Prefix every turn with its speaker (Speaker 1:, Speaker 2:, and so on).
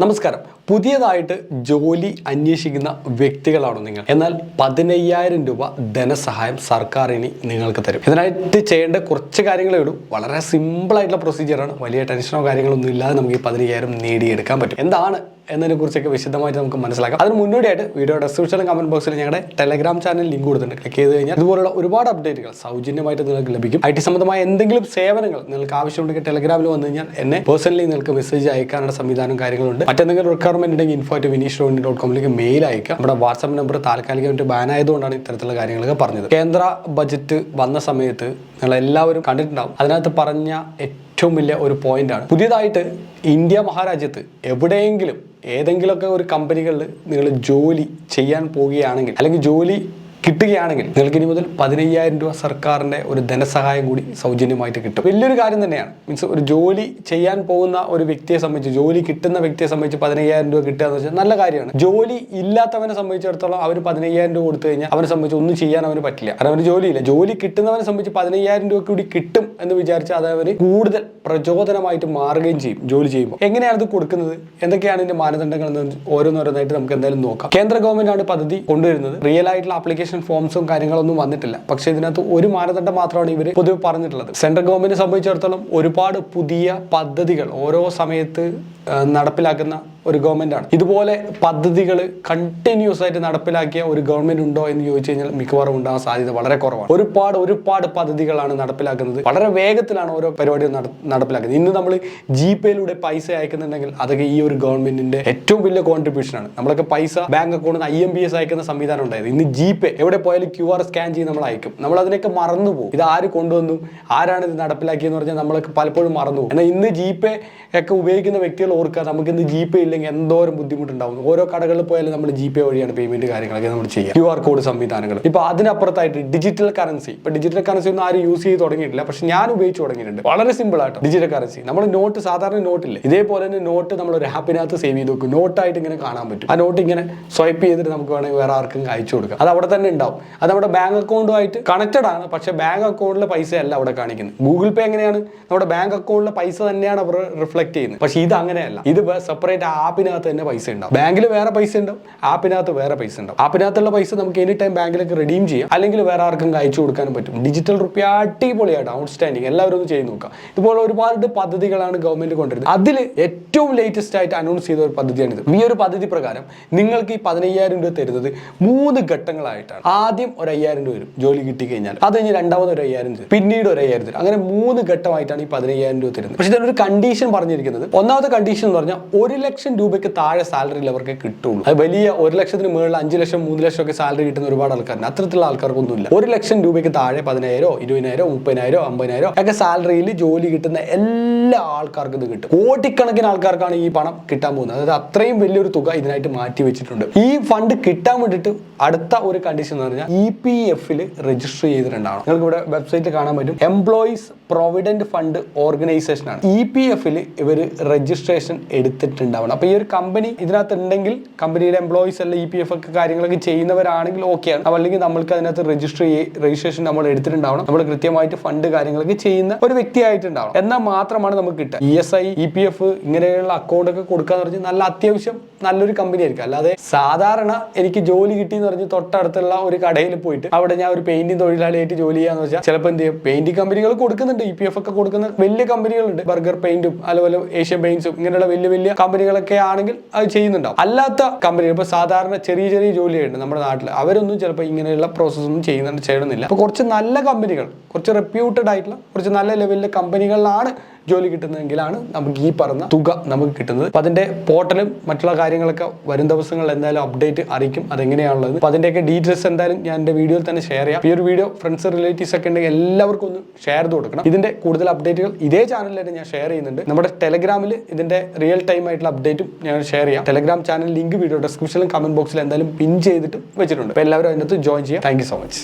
Speaker 1: നമസ്കാരം. പുതിയതായിട്ട് ജോലി അന്വേഷിക്കുന്ന വ്യക്തികളാണോ നിങ്ങൾ? എന്നാൽ 15,000 രൂപ ധനസഹായം സർക്കാർ ഇനി നിങ്ങൾക്ക് തരും. ഇതിനായിട്ട് ചെയ്യേണ്ട കുറച്ച് കാര്യങ്ങളേ ഉള്ളൂ. വളരെ സിമ്പിൾ ആയിട്ടുള്ള പ്രൊസീജിയറാണ്. വലിയ ടെൻഷനോ കാര്യങ്ങളൊന്നും ഇല്ലാതെ നമുക്ക് ഈ 15,000 നേടിയെടുക്കാൻ പറ്റും. എന്താണ് എന്നതിനെ കുറിച്ചൊക്കെ വിശദമായിട്ട് നമുക്ക് മനസ്സിലാക്കാം. അതിന് മുന്നോടിയായിട്ട് വീഡിയോ ഡിസ്ക്രിപ്ഷനിലും കമന്റ് ബോക്സിൽ ഞങ്ങളുടെ ടെലഗ്രാം ചാനൽ ലിങ്ക് കൊടുത്തിട്ടുണ്ട്. ക്ലിക്ക് ചെയ്ത് കഴിഞ്ഞാൽ ഇതുപോലുള്ള ഒരുപാട് അപ്ഡേറ്റുകൾ സൗജന്യമായിട്ട് നിങ്ങൾക്ക് ലഭിക്കും. IT സംബന്ധമായ എന്തെങ്കിലും സേവനങ്ങൾ നിങ്ങൾക്ക് ആവശ്യമുണ്ടെങ്കിൽ ടെലഗ്രാമിൽ വന്നു കഴിഞ്ഞാൽ എന്നെ പേഴ്സണലി നിങ്ങൾക്ക് മെസ്സേജ് അയക്കാനുള്ള സംവിധാനം കാര്യങ്ങളുണ്ട്. മറ്റെന്തെങ്കിലും റിക്വയർമെന്റ് ഉണ്ടെങ്കിൽ info@vinishrohini.com മെയിൽ അയക്കുക. നമ്മുടെ വാട്സാപ്പ് നമ്പർ താൽക്കാലികമായിട്ട് ബാൻ ആയതുകൊണ്ടാണ് ഇത്തരത്തിലുള്ള കാര്യങ്ങളൊക്കെ പറഞ്ഞത്. കേന്ദ്ര ബജറ്റ് വന്ന സമയത്ത് നിങ്ങൾ എല്ലാവരും കണ്ടിട്ടുണ്ടാവും. അതിനകത്ത് പറഞ്ഞ ഏറ്റവും വലിയ ഒരു പോയിന്റാണ്, പുതിയതായിട്ട് ഇന്ത്യ മഹാരാജ്യത്ത് എവിടെയെങ്കിലും ഏതെങ്കിലുമൊക്കെ ഒരു കമ്പനികളിൽ നിങ്ങൾ ജോലി ചെയ്യാൻ പോവുകയാണെങ്കിൽ അല്ലെങ്കിൽ ജോലി കിട്ടുകയാണെങ്കിൽ നിങ്ങൾക്ക് ഇനി മുതൽ 15,000 രൂപ സർക്കാരിൻ്റെ ഒരു ധനസഹായം കൂടി സൗജന്യമായിട്ട് കിട്ടും. വലിയൊരു കാര്യം തന്നെയാണ്. മീൻസ് ഒരു ജോലി ചെയ്യാൻ പോകുന്ന ഒരു വ്യക്തിയെ സംബന്ധിച്ച്, ജോലി കിട്ടുന്ന വ്യക്തിയെ സംബന്ധിച്ച് 15,000 രൂപ കിട്ടുക എന്ന് വെച്ചാൽ നല്ല കാര്യമാണ്. ജോലി ഇല്ലാത്തവനെ സംബന്ധിച്ചിടത്തോളം അവർ 15,000 രൂപ കൊടുത്തു കഴിഞ്ഞാൽ അവനെ സംബന്ധിച്ച് ഒന്നും ചെയ്യാൻ അവന് പറ്റില്ല. കാരണം അവന് ജോലിയില്ല. ജോലി കിട്ടുന്നവനെ സംബന്ധിച്ച് 15,000 രൂപ കൂടി കിട്ടും എന്ന് വിചാരിച്ച് അത് അവർ കൂടുതൽ പ്രചോദനമായിട്ട് മാറുകയും ചെയ്യും. ജോലി ചെയ്യുമ്പോൾ എങ്ങനെയാണ് ഇത് കൊടുക്കുന്നത്, എന്തൊക്കെയാണ് ഇതിന്റെ മാനദണ്ഡങ്ങൾ എന്ന് ഓരോന്നോരോന്നായിട്ട് നമുക്ക് എന്തായാലും നോക്കാം. കേന്ദ്ര ഗവൺമെന്റ് ആണ് പദ്ധതി കൊണ്ടുവരുന്നത്. റിയൽ ആയിട്ടുള്ള ആപ്ലിക്കേഷൻ ഫോംസും കാര്യങ്ങളൊന്നും വന്നിട്ടില്ല. പക്ഷേ ഇതിനകത്ത് ഒരു മാനദണ്ഡം മാത്രമാണ് ഇവർ പൊതുവെ പറഞ്ഞിട്ടുള്ളത്. സെൻട്രൽ ഗവൺമെന്റിനെ സംബന്ധിച്ചിടത്തോളം ഒരുപാട് പുതിയ പദ്ധതികൾ ഓരോ സമയത്ത് നടപ്പിലാക്കുന്ന ഒരു ഗവൺമെന്റാണ്. ഇതുപോലെ പദ്ധതികൾ കണ്ടിന്യൂസ് ആയിട്ട് നടപ്പിലാക്കിയ ഒരു ഗവൺമെന്റ് ഉണ്ടോ എന്ന് ചോദിച്ചു കഴിഞ്ഞാൽ മിക്കവാറും ഉണ്ടാകാൻ സാധ്യത വളരെ കുറവാണ്. ഒരുപാട് പദ്ധതികളാണ് നടപ്പിലാക്കുന്നത്. വളരെ വേഗത്തിലാണ് ഓരോ പരിപാടിയും നടപ്പിലാക്കുന്നത്. ഇന്ന് നമ്മൾ GPayയിലൂടെ പൈസ അയക്കുന്നുണ്ടെങ്കിൽ അതൊക്കെ ഈ ഒരു ഗവൺമെന്റിന്റെ ഏറ്റവും വലിയ കോൺട്രിബ്യൂഷനാണ്. നമ്മളൊക്കെ പൈസ ബാങ്ക് അക്കൗണ്ടിൽ നിന്ന് IMPS അയക്കുന്ന സംവിധാനം ഉണ്ടായത്. ഇന്ന് GPay എവിടെ പോയാലും QR സ്കാൻ ചെയ്ത് നമ്മൾ അയക്കും. നമ്മൾ അതിനൊക്കെ മറന്നുപോകും. ഇത് ആര് കൊണ്ടുവന്നു, ആരാണ് ഇത് നടപ്പിലാക്കിയെന്ന് പറഞ്ഞാൽ നമ്മളൊക്കെ പലപ്പോഴും മറന്നുപോകും. എന്നാൽ ഇന്ന് GPay ഒക്കെ ഉപയോഗിക്കുന്ന വ്യക്തികൾ ഓർക്കുക, നമുക്ക് ഇന്ന് GPay ഇല്ലെങ്കിൽ എന്തോരം ബുദ്ധിമുട്ടുണ്ടാവും. ഓരോ കടകളിൽ പോയാലും നമ്മൾ GPay വഴിയാണ് പേയ്മെന്റ് കാര്യങ്ങളൊക്കെ നമ്മൾ ചെയ്യുക. QR കോഡ് സംവിധാനങ്ങൾ. ഇപ്പൊ അതിനപ്പുറത്തായിട്ട് ഡിജിറ്റൽ കറൻസി. ഇപ്പൊ ഡിജിറ്റൽ കറൻസി ഒന്നും ആരും യൂസ് ചെയ്ത് തുടങ്ങിയിട്ടില്ല, പക്ഷെ ഞാൻ ഉപയോഗിച്ച് തുടങ്ങിയിട്ടുണ്ട്. വളരെ സിമ്പിൾ ആയിട്ട് ഡിജിറ്റൽ കറൻസി. നമ്മൾ നോട്ട്, സാധാരണ നോട്ടില്ല, ഇതേപോലെ തന്നെ നോട്ട് നമ്മൾ ഒരു ആപ്പിനകത്ത് സേവ് ചെയ്ത് വെക്കും. നോട്ടായിട്ട് ഇങ്ങനെ കാണാൻ പറ്റും. ആ നോട്ട് ഇങ്ങനെ സ്വൈപ്പ് ചെയ്തിട്ട് നമുക്ക് വേണമെങ്കിൽ വേറെ ആർക്കും അയച്ചു കൊടുക്കാം. അത് അവിടെ തന്നെ ഉണ്ടാവും. അത് നമ്മുടെ ബാങ്ക് അക്കൗണ്ടുമായിട്ട് കണക്റ്റഡ് ആണ്. പക്ഷെ ബാങ്ക് അക്കൗണ്ടിലെ പൈസ അല്ല അവിടെ കാണിക്കുന്നത്. ഗൂഗിൾ പേ എങ്ങനെയാണ് നമ്മുടെ ബാങ്ക് അക്കൗണ്ടിലെ പൈസ തന്നെയാണ് അവർ റിഫ്ലക്ട് ചെയ്യുന്നത്. പക്ഷെ ഇത് അങ്ങനെയല്ല. ഇത് സെപ്പറേറ്റ് ആപ്പിനകത്ത് തന്നെ പൈസ ഉണ്ടാവും. ബാങ്കിൽ വേറെ പൈസ ഉണ്ടാവും, ആപ്പിനകത്ത് വേറെ പൈസ ഉണ്ടാവും. ആപ്പിനകത്തുള്ള പൈസ നമുക്ക് എനി ടൈം ബാങ്കിലേക്ക് റിഡീം ചെയ്യാം, അല്ലെങ്കിൽ വേറെ ആർക്കും അയച്ചു കൊടുക്കാനും പറ്റും. ഡിജിറ്റൽ റുപ്പി അടിപൊളിയായിട്ട് ഔട്ട്സ്റ്റാൻഡിങ്. എല്ലാവരും ഒന്ന് ചെയ്ത് നോക്കാം. ഇതുപോലെ ഒരുപാട് പദ്ധതികളാണ് ഗവൺമെന്റ് കൊണ്ടുവരുന്നത്. അതിൽ ഏറ്റവും ലേറ്റസ്റ്റ് ആയിട്ട് അനൗൺസ് ചെയ്ത ഒരു പദ്ധതിയാണിത്. ഈ ഒരു പദ്ധതി പ്രകാരം നിങ്ങൾക്ക് ഈ 15,000 രൂപ തരുന്നത് 3 ഘട്ടങ്ങളായിട്ടാണ്. ആദ്യം ഒരു 5,000 രൂപ വരും ജോലി കിട്ടിക്കഴിഞ്ഞാൽ. അത് കഴിഞ്ഞ് രണ്ടാമത് ഒരു 5,000 തരും, പിന്നീട് ഒരു 5,000 തരും. അങ്ങനെ 3 ഘട്ടമായിട്ടാണ് ഈ 15,000 രൂപ തരുന്നത്. പക്ഷെ ഇതിനൊരു കണ്ടീഷൻ പറഞ്ഞിരിക്കുന്നത്. ഒന്നാമത്തെ കണ്ടീഷൻ എന്ന് പറഞ്ഞാൽ 1 ലക്ഷം രൂപയ്ക്ക് താഴെ സാലറിയിൽ അവർക്ക് കിട്ടുള്ളൂ. അത് വലിയ 1 ലക്ഷത്തിന് മുകളിൽ 5 ലക്ഷം 3 ലക്ഷം ഒക്കെ സാലറി കിട്ടുന്ന ഒരുപാട് ആൾക്കാരുണ്ട്. അത്തരത്തിലുള്ള ആൾക്കാർക്കൊന്നുമില്ല. 1 ലക്ഷം രൂപയ്ക്ക് താഴെ 10,000, 20,000, 30,000, 50,000 ഒക്കെ സാലറിയിൽ ജോലി കിട്ടുന്ന എല്ലാ ആൾക്കാർക്കും ഇത് കിട്ടും. കോടിക്കണക്കിന് ആൾക്കാർക്കാണ് ഈ പണം കിട്ടാൻ പോകുന്നത്. അതായത് അത്രയും വലിയൊരു തുക ഇതിനായിട്ട് മാറ്റി വെച്ചിട്ടുണ്ട്. ഈ ഫണ്ട് കിട്ടാൻ വേണ്ടിയിട്ട് അടുത്ത ഒരു കണ്ടീഷൻ എന്ന് പറഞ്ഞാൽ EPF-ൽ രജിസ്റ്റർ ചെയ്തിട്ടുണ്ടാവണം. നിങ്ങൾക്ക് ഇവിടെ വെബ്സൈറ്റിൽ കാണാൻ പറ്റും. എംപ്ലോയീസ് പ്രൊവിഡന്റ് ഫണ്ട് ഓർഗനൈസേഷൻ ആണ്. EPF-ൽ ഇവർ രജിസ്ട്രേഷൻ എടുത്തിട്ടുണ്ടാവണം. അപ്പൊ ഈ ഒരു കമ്പനി ഇതിനകത്ത് ഉണ്ടെങ്കിൽ, കമ്പനിയുടെ എംപ്ലോയീസ് അല്ല EPF ഒക്കെ കാര്യങ്ങളൊക്കെ ചെയ്യുന്നവരാണെങ്കിൽ ഓക്കെയാണ്. അല്ലെങ്കിൽ നമ്മൾക്ക് അതിനകത്ത് രജിസ്ട്രേഷൻ നമ്മൾ എടുത്തിട്ടുണ്ടാവണം. നമ്മൾ കൃത്യമായിട്ട് ഫണ്ട് കാര്യങ്ങളൊക്കെ ചെയ്യുന്ന ഒരു വ്യക്തിയായിട്ടുണ്ടാവണം. എന്നാൽ മാത്രമാണ് നമുക്ക് കിട്ടുക. ESI, EPF ഇങ്ങനെയുള്ള അക്കൗണ്ട് ഒക്കെ കൊടുക്കാന്ന് പറഞ്ഞാൽ നല്ല അത്യാവശ്യം നല്ലൊരു കമ്പനി ആയിരിക്കും. അല്ലാതെ സാധാരണ എനിക്ക് ജോലി കിട്ടി എന്ന് പറഞ്ഞ് തൊട്ടടുത്തുള്ള ഒരു കടയിൽ പോയിട്ട് അവിടെ ഞാൻ ഒരു പെയിന്റിംഗ് തൊഴിലാളിയായിട്ട് ജോലി ചെയ്യാന്ന് വെച്ചാൽ ചിലപ്പോൾ എന്ത് ചെയ്യും, പെയിന്റിംഗ് കമ്പനികൾ കൊടുക്കുന്നുണ്ട്, EPF ഒക്കെ കൊടുക്കുന്ന വലിയ കമ്പനികളുണ്ട്. ബർഗർ പെയിന്റും അതുപോലെ ഏഷ്യൻ പെയിന്റ്സും ഇങ്ങനെയുള്ള വലിയ കമ്പനികളൊക്കെ ആണെങ്കിൽ അത് ചെയ്യുന്നുണ്ടാവും. അല്ലാത്ത കമ്പനികൾ ഇപ്പോൾ സാധാരണ ചെറിയ ജോലിയുണ്ട് നമ്മുടെ നാട്ടിൽ, അവരൊന്നും ചിലപ്പോൾ ഇങ്ങനെയുള്ള പ്രോസസ് ഒന്നും ചെയ്യണമെന്നില്ല. അപ്പോൾ കുറച്ച് നല്ല കമ്പനികൾ, കുറച്ച് റെപ്യൂട്ടഡ് ആയിട്ടുള്ള കുറച്ച് നല്ല ലെവലിലെ കമ്പനികളിലാണ് ജോലി കിട്ടുന്നതെങ്കിലാണ് നമുക്ക് ഈ പറഞ്ഞ തുക നമുക്ക് കിട്ടുന്നത്. അപ്പോൾ അതിന്റെ പോർട്ടലും മറ്റുള്ള കാര്യങ്ങളൊക്കെ വരും ദിവസങ്ങളിൽ എന്തായാലും അപ്ഡേറ്റ് അറിയിക്കും അതെങ്ങനെയാണുള്ളത്. അപ്പോൾ അതിന്റെയൊക്കെ ഡീറ്റെയിൽസ് എന്തായാലും ഞാൻ എൻ്റെ വീഡിയോയിൽ തന്നെ ഷെയർ ചെയ്യാം. ഈ ഒരു വീഡിയോ ഫ്രണ്ട്സ് റിലേറ്റീവ്സ് ഒക്കെ ഉണ്ടെങ്കിൽ എല്ലാവർക്കും ഒന്ന് ഷെയർ ചെയ്ത് കൊടുക്കണം. ഇതിന്റെ കൂടുതൽ അപ്ഡേറ്റുകൾ ഇതേ ചാനലിൽ ഞാൻ ഷെയർ ചെയ്യുന്നുണ്ട്. നമ്മുടെ ടെലഗ്രാമിൽ ഇതിന്റെ റിയൽ ടൈം ആയിട്ടുള്ള അപ്ഡേറ്റും ഞാൻ ഷെയർ ചെയ്യാം. ടെലഗ്രാം ചാനൽ ലിങ്ക് വീഡിയോ ഡിസ്ക്രിപ്ഷനിലും കമന്റ് ബോക്സിൽ എന്തായാലും പിൻ ചെയ്തിട്ട് വെച്ചിട്ടുണ്ട്. അപ്പോൾ എല്ലാവരും അതിനകത്ത് ജോയിൻ ചെയ്യാം. Thank you so much.